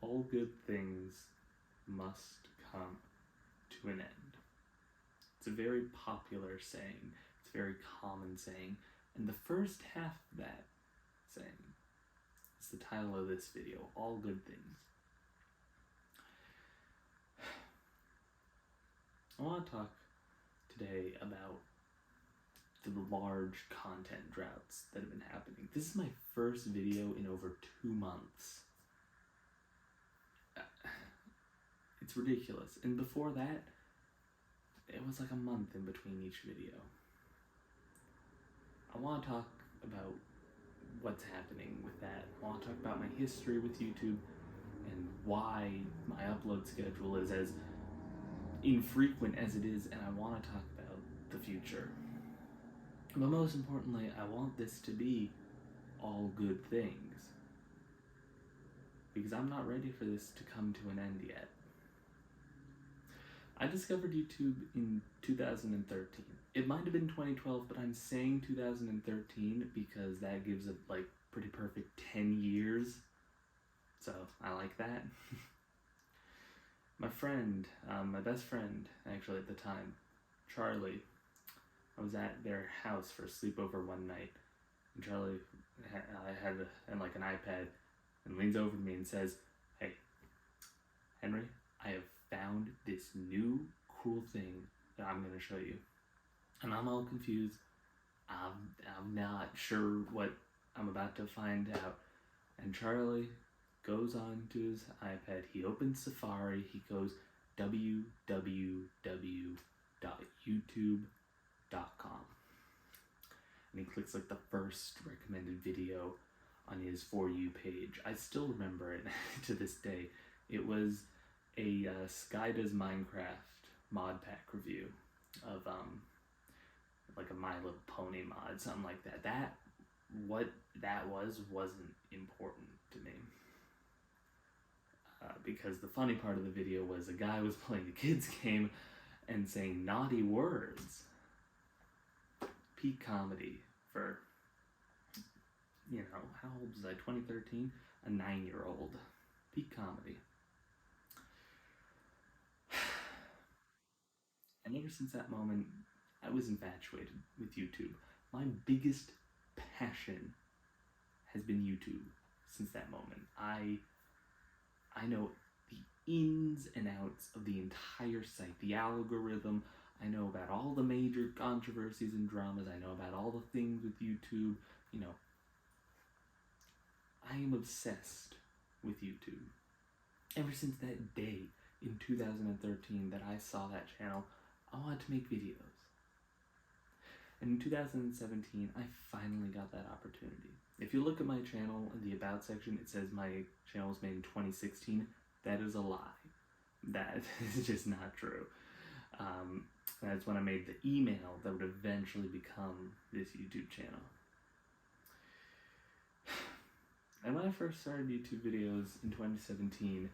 all good things must come to an end. It's a very popular saying. It's a very common saying. And the first half of that saying is the title of this video, All Good Things. I want to talk today about the large content droughts that have been happening. This is my first video in over 2 months. It's ridiculous. And before that, it was like a month in between each video. I want to talk about what's happening with that. I want to talk about my history with YouTube and why my upload schedule is as infrequent as it is, and I want to talk about the future. But most importantly, I want this to be all good things, because I'm not ready for this to come to an end yet. I discovered YouTube in 2013. It might have been 2012, but I'm saying 2013 because that gives it like pretty perfect 10 years. So I like that. My friend, my best friend actually at the time, Charlie, I was at their house for a sleepover one night, and Charlie had like an iPad, and leans over to me and says, "Hey, Henry, I have found this new cool thing that I'm going to show you." And I'm all confused. I'm not sure what I'm about to find out. And Charlie goes on to his iPad. He opens Safari. He goes www.youtube.com. And he clicks like the first recommended video on his For You page. I still remember it to this day. It was a Sky Does Minecraft mod pack review of like a My Little Pony mod, something like that. What that wasn't important to me, because the funny part of the video was a guy was playing a kids game and saying naughty words. Peak comedy for, how old was I? 2013, a 9-year-old. Peak comedy. And ever since that moment, I was infatuated with YouTube. My biggest passion has been YouTube since that moment. I know the ins and outs of the entire site, the algorithm. I know about all the major controversies and dramas. I know about all the things with YouTube. I am obsessed with YouTube. Ever since that day in 2013 that I saw that channel, I wanted to make videos. And in 2017, I finally got that opportunity. If you look at my channel in the About section, it says my channel was made in 2016. That is a lie. That is just not true. That's when I made the email that would eventually become this YouTube channel. And when I first started YouTube videos in 2017,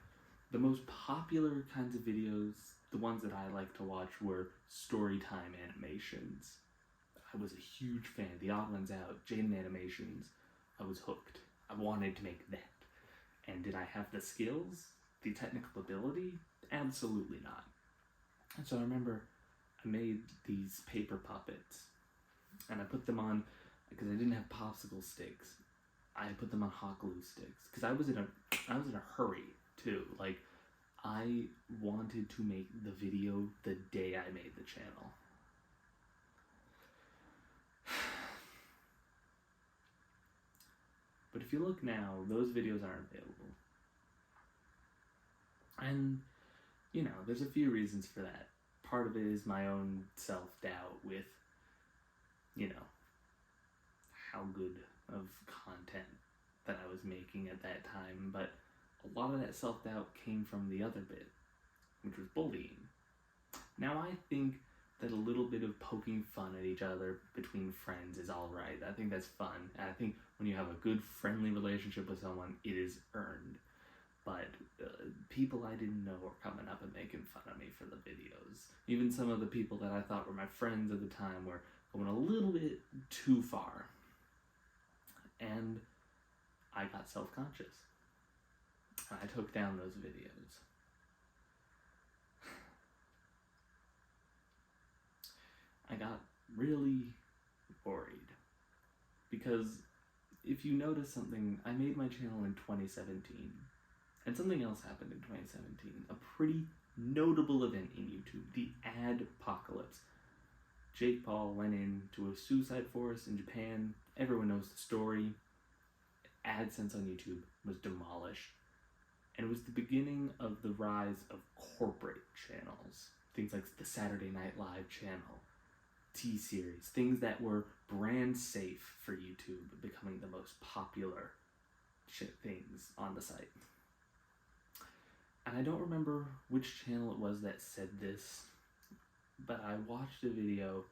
the most popular kinds of videos, the ones that I like to watch, were storytime animations. I was a huge fan. The Odd Ones Out, Jaden Animations. I was hooked. I wanted to make that. And did I have the skills? The technical ability? Absolutely not. And so I remember I made these paper puppets. And I put them on, because I didn't have popsicle sticks, I put them on hot glue sticks. Because I was in a hurry too. Like, I wanted to make the video the day I made the channel. But if you look now, those videos aren't available. And, there's a few reasons for that. Part of it is my own self-doubt with, how good of content that I was making at that time. But a lot of that self-doubt came from the other bit, which was bullying. Now I think that a little bit of poking fun at each other between friends is alright. I think that's fun. And I think when you have a good friendly relationship with someone, it is earned. But people I didn't know were coming up and making fun of me for the videos. Even some of the people that I thought were my friends at the time were going a little bit too far. And I got self-conscious. I took down those videos. I got really worried because if you notice something, I made my channel in 2017 and something else happened in 2017, a pretty notable event in YouTube, the ad apocalypse. Jake Paul went into a suicide forest in Japan. Everyone knows the story. AdSense on YouTube was demolished. And it was the beginning of the rise of corporate channels. Things like the Saturday Night Live channel, T-Series, things that were brand safe for YouTube, becoming the most popular things on the site. And I don't remember which channel it was that said this, but I watched a video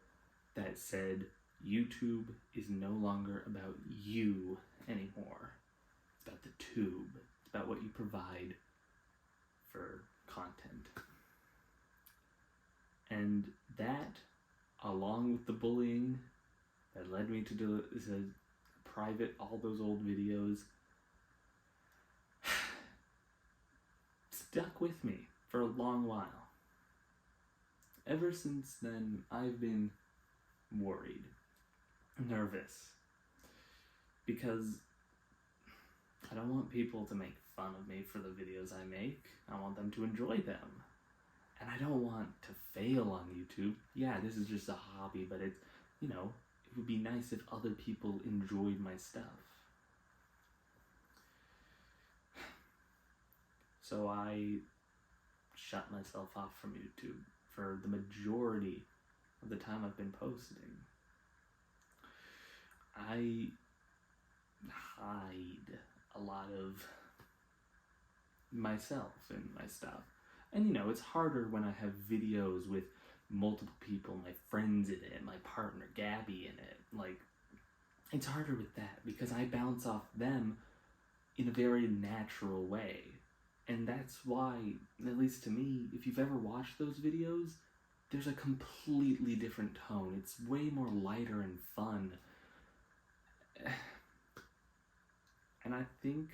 that said YouTube is no longer about you anymore. It's about the tube. It's about what you provide for content. And that, along with the bullying that led me to do private all those old videos, stuck with me for a long while. Ever since then, I've been worried, nervous, because I don't want people to make fun of me for the videos I make. I want them to enjoy them. And I don't want to fail on YouTube. Yeah, this is just a hobby, but it's, it would be nice if other people enjoyed my stuff. So I shut myself off from YouTube for the majority of the time I've been posting. I hide a lot of myself and my stuff. And it's harder when I have videos with multiple people, my friends in it, my partner Gabby in it. Like, it's harder with that because I bounce off them in a very natural way. And that's why, at least to me, if you've ever watched those videos, there's a completely different tone. It's way more lighter and fun. And I think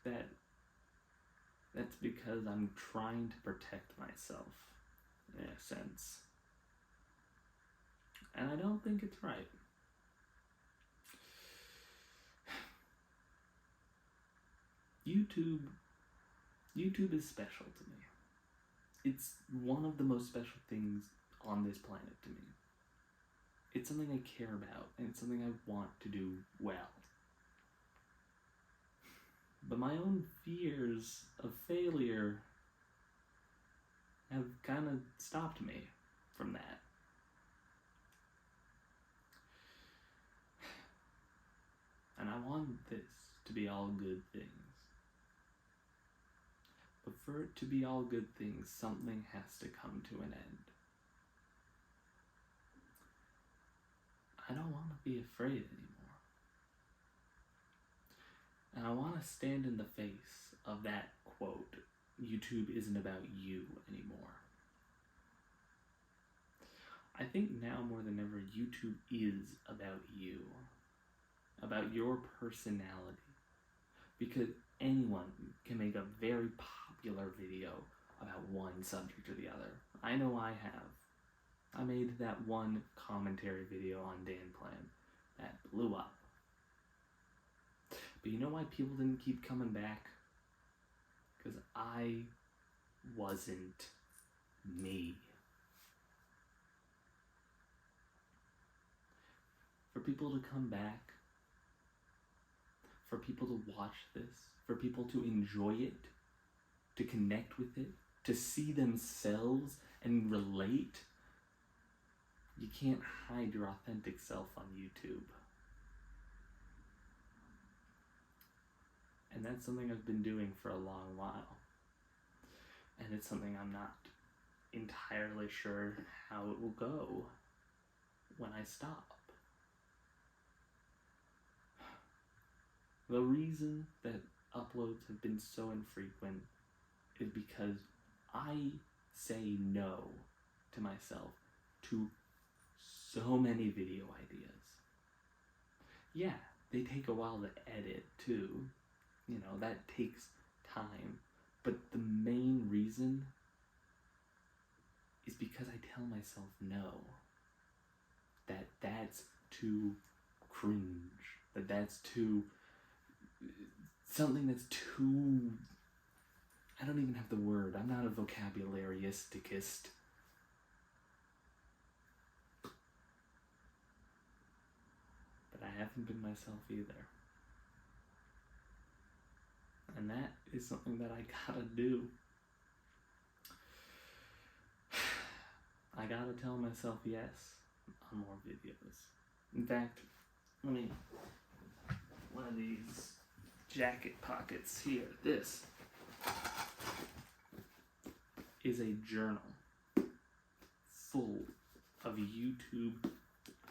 that that's because I'm trying to protect myself, in a sense. And I don't think it's right. YouTube is special to me. It's one of the most special things on this planet to me. It's something I care about, and it's something I want to do well. But my own fears of failure have kind of stopped me from that. And I want this to be all good things. But for it to be all good things, something has to come to an end. I don't want to be afraid anymore. And I want to stand in the face of that quote, YouTube isn't about you anymore. I think now more than ever, YouTube is about you, about your personality. Because anyone can make a very popular video about one subject or the other. I know I have. I made that one commentary video on Dan Plan that blew up. But you know why people didn't keep coming back? Because I wasn't me. For people to come back, for people to watch this, for people to enjoy it, to connect with it, to see themselves and relate, you can't hide your authentic self on YouTube. And that's something I've been doing for a long while. And it's something I'm not entirely sure how it will go when I stop. The reason that uploads have been so infrequent is because I say no to myself to so many video ideas. Yeah, they take a while to edit too, You know, that takes time. But the main reason is because I tell myself no. That's too cringe. That's too... something that's too... I don't even have the word. I'm not a vocabularyisticist. But I haven't been myself either. And that is something that I gotta do. I gotta tell myself yes on more videos. In fact, let me... one of these jacket pockets here. This is a journal full of YouTube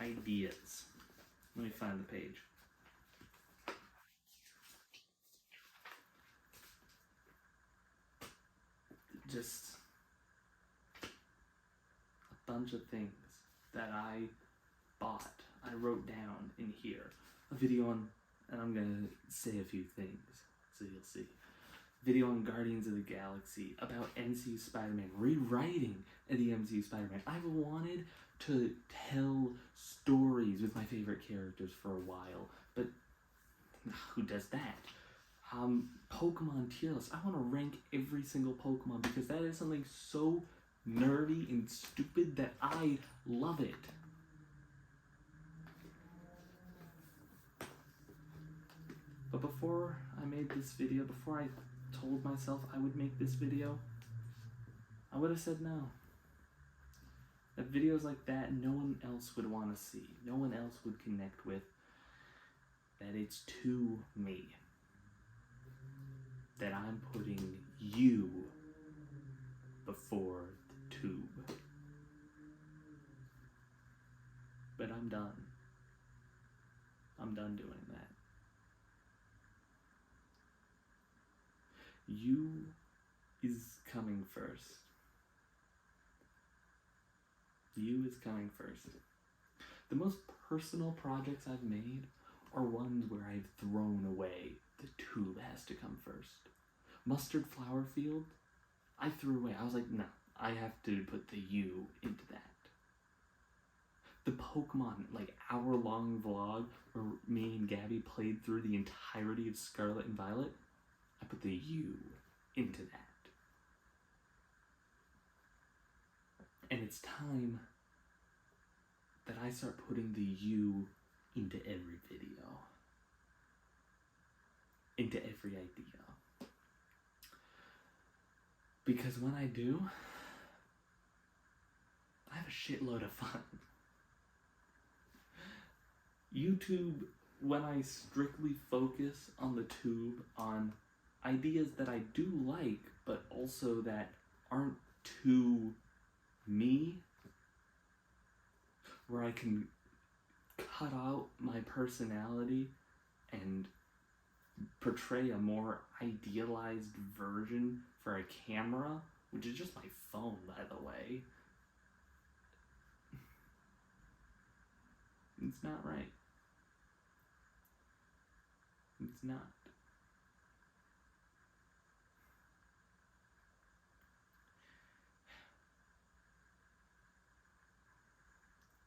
ideas. Let me find the page. Just a bunch of things that I bought. I wrote down in here. A video on, and I'm gonna say a few things so you'll see. Video on Guardians of the Galaxy, about MCU Spider-Man, rewriting the MCU Spider-Man. I've wanted to tell stories with my favorite characters for a while, but who does that? Pokemon tier list. I want to rank every single Pokemon because that is something so nerdy and stupid that I love it. But before I made this video, before I told myself I would make this video, I would have said no. That videos like that, no one else would want to see. No one else would connect with. That it's too me. That I'm putting you before the tube. But I'm done. I'm done doing that. You is coming first. You is coming first. The most personal projects I've made are ones where I've thrown away. The tube has to come first. Mustard Flower Field, I threw away. I was like, no, I have to put the U into that. The Pokemon, like, hour-long vlog where me and Gabby played through the entirety of Scarlet and Violet, I put the U into that. And it's time that I start putting the U into every video. Into every idea. Because when I do, I have a shitload of fun. YouTube, when I strictly focus on the tube, on ideas that I do like, but also that aren't too me, where I can cut out my personality and portray a more idealized version for a camera, which is just my phone, by the way. It's not right. It's not.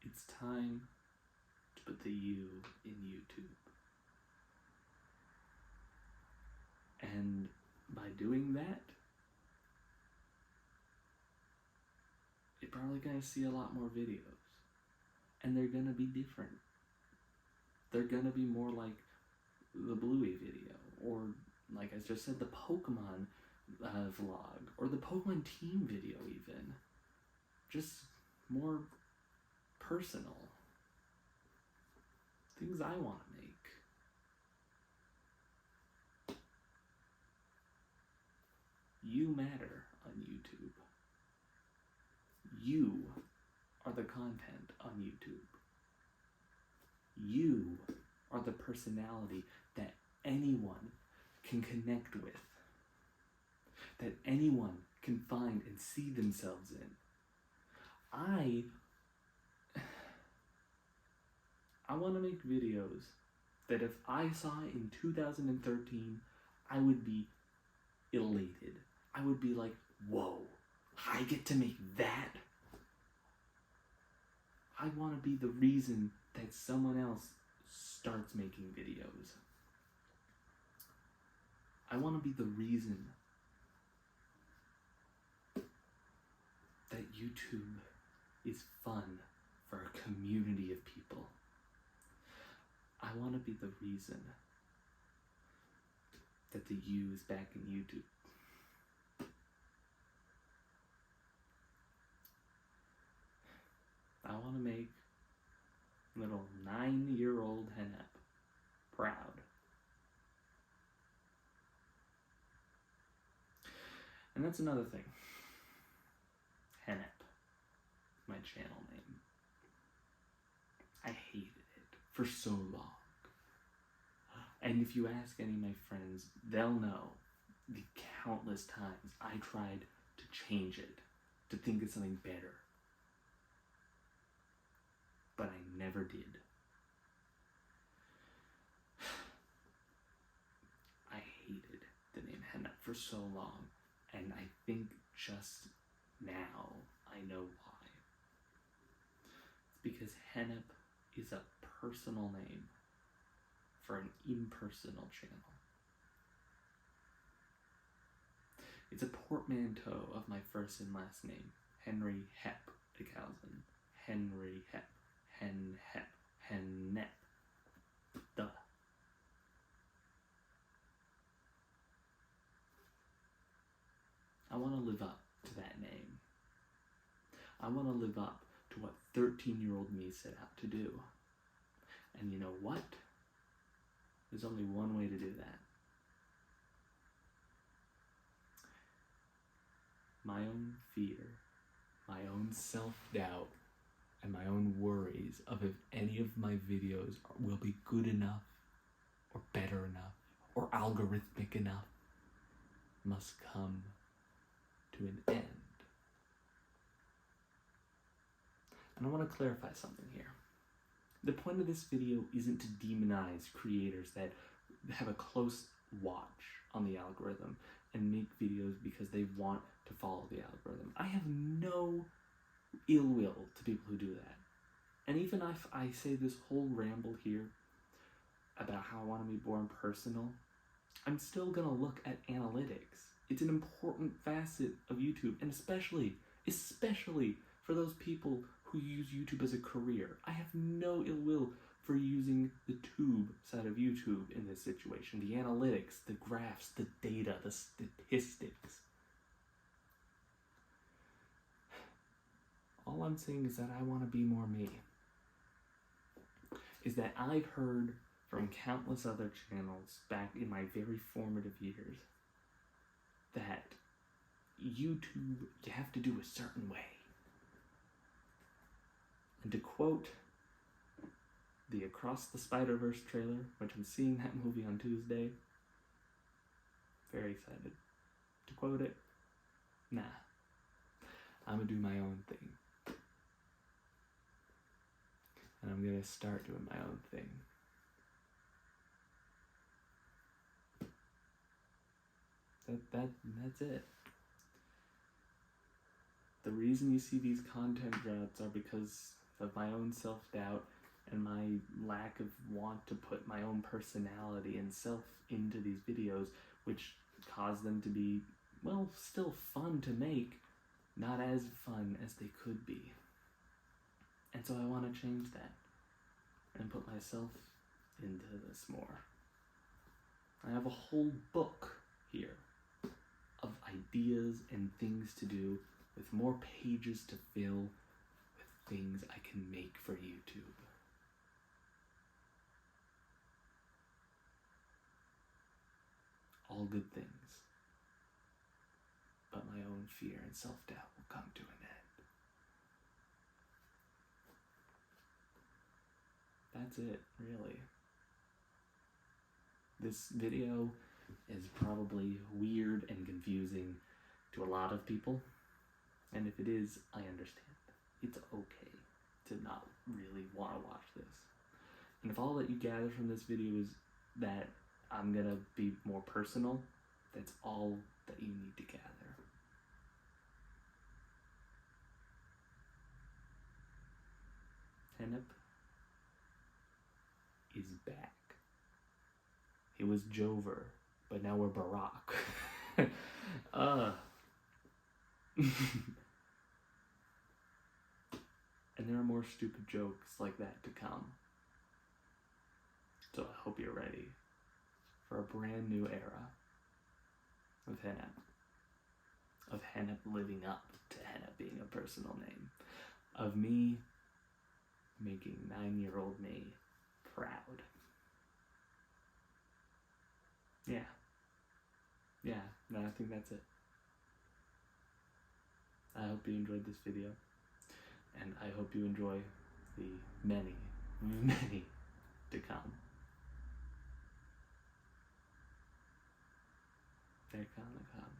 It's time to put the U in YouTube. And by doing that, you're probably going to see a lot more videos. And they're going to be different. They're going to be more like the Bluey video, or like I just said, the Pokemon vlog, or the Pokemon team video even. Just more personal. Things I want to make. You matter on YouTube. You are the content on YouTube. You are the personality that anyone can connect with. That anyone can find and see themselves in. I want to make videos that if I saw in 2013, I would be elated. I would be like, whoa, I get to make that? I want to be the reason that someone else starts making videos. I want to be the reason that YouTube is fun for a community of people. I want to be the reason that the U is back in YouTube. I want to make little 9-year-old Hennep proud. And that's another thing. Hennep, my channel name. I hated it for so long. And if you ask any of my friends, they'll know the countless times I tried to change it, to think of something better. But I never did. I hated the name Hennep for so long, and I think just now I know why. It's because Hennep is a personal name for an impersonal channel. It's a portmanteau of my first and last name, Henry Hep Dickhausen. Henry Hep. Hennep. Hennep. Duh. I want to live up to that name. I want to live up to what 13-year-old me set out to do. And you know what? There's only one way to do that. My own fear, my own self-doubt, and my own worries of if any of my videos will be good enough, or better enough, or algorithmic enough, must come to an end. And I want to clarify something here. The point of this video isn't to demonize creators that have a close watch on the algorithm and make videos because they want to follow the algorithm. I have no ill will to people who do that. And even if I say this whole ramble here about how I want to be more personal, I'm still going to look at analytics. It's an important facet of YouTube, and especially for those people who use YouTube as a career. I have no ill will for using the tube side of YouTube in this situation. The analytics, the graphs, the data, the statistics. All I'm saying is that I want to be more me. Is that I've heard from countless other channels back in my very formative years that YouTube, you have to do a certain way. And to quote the Across the Spider-Verse trailer, which I'm seeing that movie on Tuesday, very excited to quote it, nah, I'm gonna do my own thing. And I'm gonna start doing my own thing. That's it. The reason you see these content drops are because of my own self-doubt and my lack of want to put my own personality and self into these videos, which cause them to be, well, still fun to make, not as fun as they could be. And so I want to change that and put myself into this more. I have a whole book here of ideas and things to do, with more pages to fill, with things I can make for YouTube. All good things. But my own fear and self-doubt will come to an end. That's it, really. This video is probably weird and confusing to a lot of people. And if it is, I understand. It's okay to not really want to watch this. And if all that you gather from this video is that I'm gonna be more personal. That's all that you need to gather. Hennep is back. It was Jover, but now we're Barack. And there are more stupid jokes like that to come. So I hope you're ready for a brand new era of Hennep. Of Hennep living up to Hennep being a personal name. Of me making 9-year-old me proud. Yeah. Yeah, no, I think that's it. I hope you enjoyed this video. And I hope you enjoy the many, many to come. They're gonna come.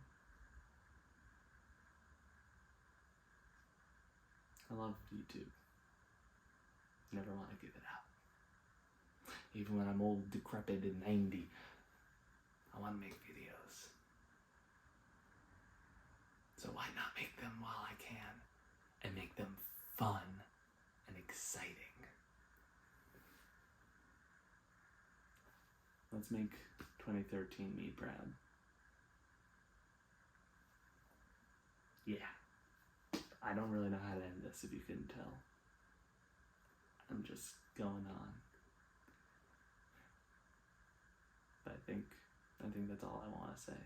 I love YouTube. Never want to give it up. Even when I'm old, decrepit, and 90, I want to make videos. So why not make them while I can? And make them fun and exciting. Let's make 2013 me proud. Yeah. I don't really know how to end this, if you couldn't tell. I'm just going on. But I think that's all I want to say.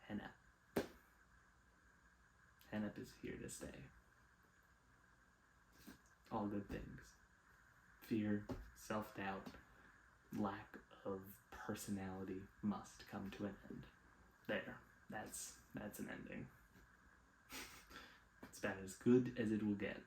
Hennep. Hennep is here to stay. All good things. Fear, self-doubt, lack of personality must come to an end. There. That's an ending. It's about as good as it will get.